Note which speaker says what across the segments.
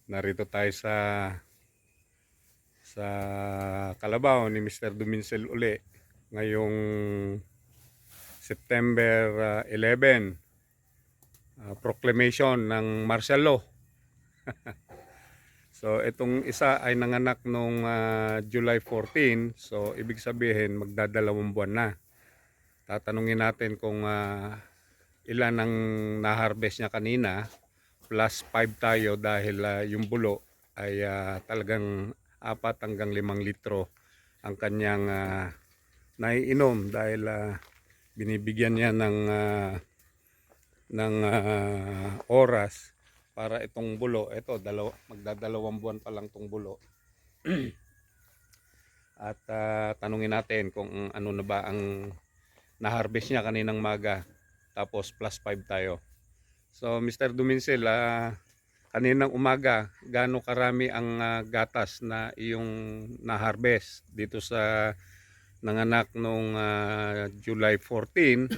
Speaker 1: Narito tayo sa Kalabaw ni Mr. Duminsel uli ngayong September 11, proclamation ng martial law. So itong isa ay nanganak nung July 14, so ibig sabihin magdadalawang buwan na. Tatanungin natin kung ilan ang na-harvest niya kanina, plus 5 tayo dahil yung bulo ay talagang 4 hanggang 5 litro ang kanyang naiinom dahil binibigyan niya ng oras para itong bulo. Ito, magdadalawang buwan pa lang itong bulo. At tanungin natin kung ano na ba ang na-harvest niya kaninang maga. Tapos plus 5 tayo. So Mr. Duminsel, kaninang umaga, gaano karami ang gatas na iyong na-harvest dito sa nanganak noong July 14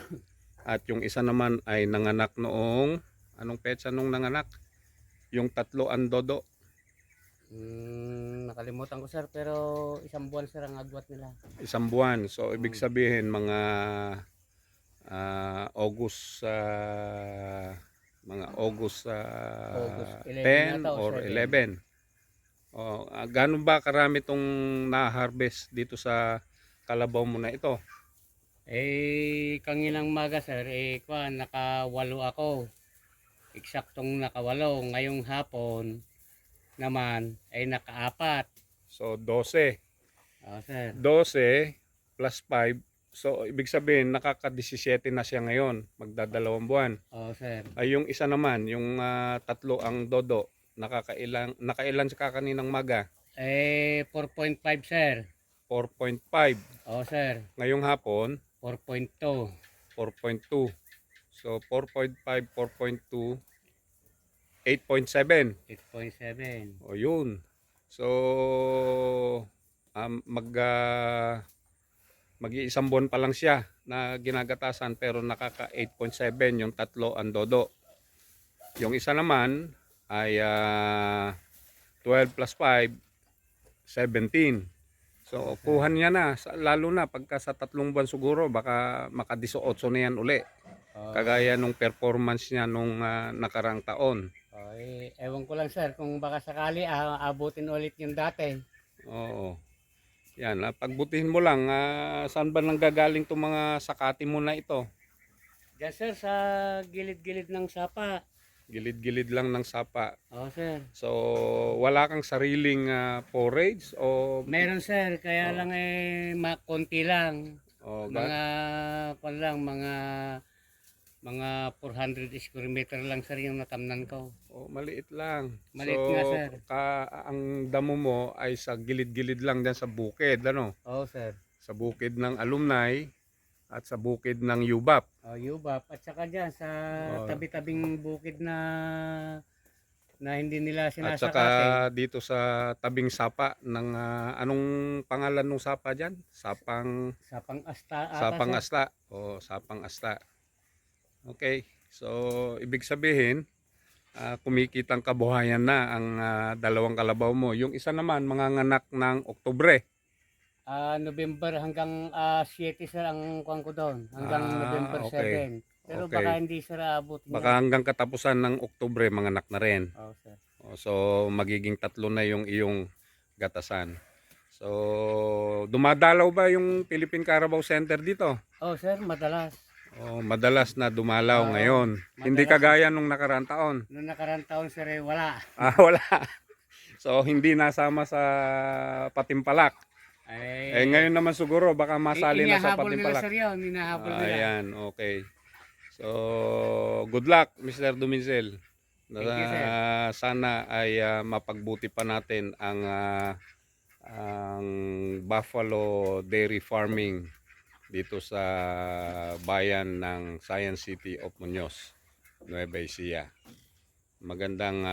Speaker 1: at yung isa naman ay nanganak noong anong petsa nung nanganak? Yung tatlo ang dodo.
Speaker 2: Nakalimutan ko sir, pero isang buwan sir ang agwat nila.
Speaker 1: Isang buwan. So ibig sabihin mga August
Speaker 2: August
Speaker 1: 10
Speaker 2: 11 yata o
Speaker 1: or
Speaker 2: 7.
Speaker 1: 11. Gaano ba karami itong na-harvest dito sa Kalabaw mo na ito?
Speaker 2: Kanginang maga sir, nakawalo ako. Eksaktong nakawalo. Ngayong hapon naman ay nakaapat.
Speaker 1: So 12.
Speaker 2: Sir.
Speaker 1: 12 plus 5. So ibig sabihin nakaka-17 na siya ngayon, magdadalawang buwan.
Speaker 2: Sir.
Speaker 1: Ay yung isa naman, yung tatlo ang dodo, nakailan sa kaninang maga?
Speaker 2: 4.5 sir.
Speaker 1: 4.5.
Speaker 2: Sir.
Speaker 1: Ngayong hapon
Speaker 2: 4.2.
Speaker 1: 4.2. So 4.5, 4.2, 8.7.
Speaker 2: 8.7.
Speaker 1: O yun. So mag-iisang buwan pa lang siya na ginagatasan pero nakaka 8.7 yung tatlo ang dodo. Yung isa naman ay 12 plus 5, 17. So kuha niya na, lalo na pagka sa 3 buwan siguro baka maka-18 na yan uli. Kagaya nung performance niya nung nakarang taon.
Speaker 2: Ewan ko lang sir kung baka sakali abutin ulit yung dati.
Speaker 1: Oo. Yan, pagbutihin mo lang, saan ba nanggagaling itong mga sakati mo na ito?
Speaker 2: Diyan sir, sa gilid-gilid ng sapa.
Speaker 1: Gilid-gilid lang ng sapa.
Speaker 2: Sir.
Speaker 1: So, wala kang sariling forage o
Speaker 2: Meron sir, kaya lang konti lang. Mga 400 square meter lang sir yung natamnan ko.
Speaker 1: Maliit lang.
Speaker 2: Maliit nga sir.
Speaker 1: Ang damo mo ay sa gilid-gilid lang dyan sa bukid, ano?
Speaker 2: Sir.
Speaker 1: Sa bukid ng alumni at sa bukid ng UBAP.
Speaker 2: UBAP at saka dyan sa tabi-tabing bukid na hindi nila sinasakate.
Speaker 1: At saka dito sa tabing sapa ng anong pangalan ng sapa dyan? Sapang
Speaker 2: Asta.
Speaker 1: Sapang Asta. Sapang Asta. Okay. So ibig sabihin kumikitang kabuhayan na ang dalawang kalabaw mo. Yung isa naman manganganak ng Oktubre.
Speaker 2: November hanggang 7 sir ang kuwan ko doon. Hanggang November 7. Pero
Speaker 1: Okay.
Speaker 2: baka hindi sir aabot niya.
Speaker 1: Baka hanggang katapusan ng Oktubre manganak na rin.
Speaker 2: Sir.
Speaker 1: So magiging 3 na yung iyong gatasan. So dumadalaw ba yung Philippine Carabao Center dito?
Speaker 2: Sir, madalas.
Speaker 1: Madalas na dumalaw ngayon.
Speaker 2: Madalas.
Speaker 1: Hindi kagaya nung nakarang taon.
Speaker 2: Nung nakarang taon sir wala.
Speaker 1: Wala. So hindi nasama sa Patimpalak. Ngayon naman siguro baka masali na sa Patimpalak.
Speaker 2: Sir yun, hinahabol nila.
Speaker 1: Ayan, okay. So good luck Mr. Duminsel. Sana ay mapagbuti pa natin ang buffalo dairy farming dito sa bayan ng Science City of Muñoz, Nueva Ecija. Magandang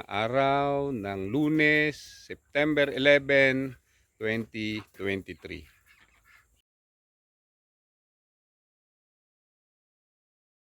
Speaker 1: araw ng Lunes, September 11, 2023.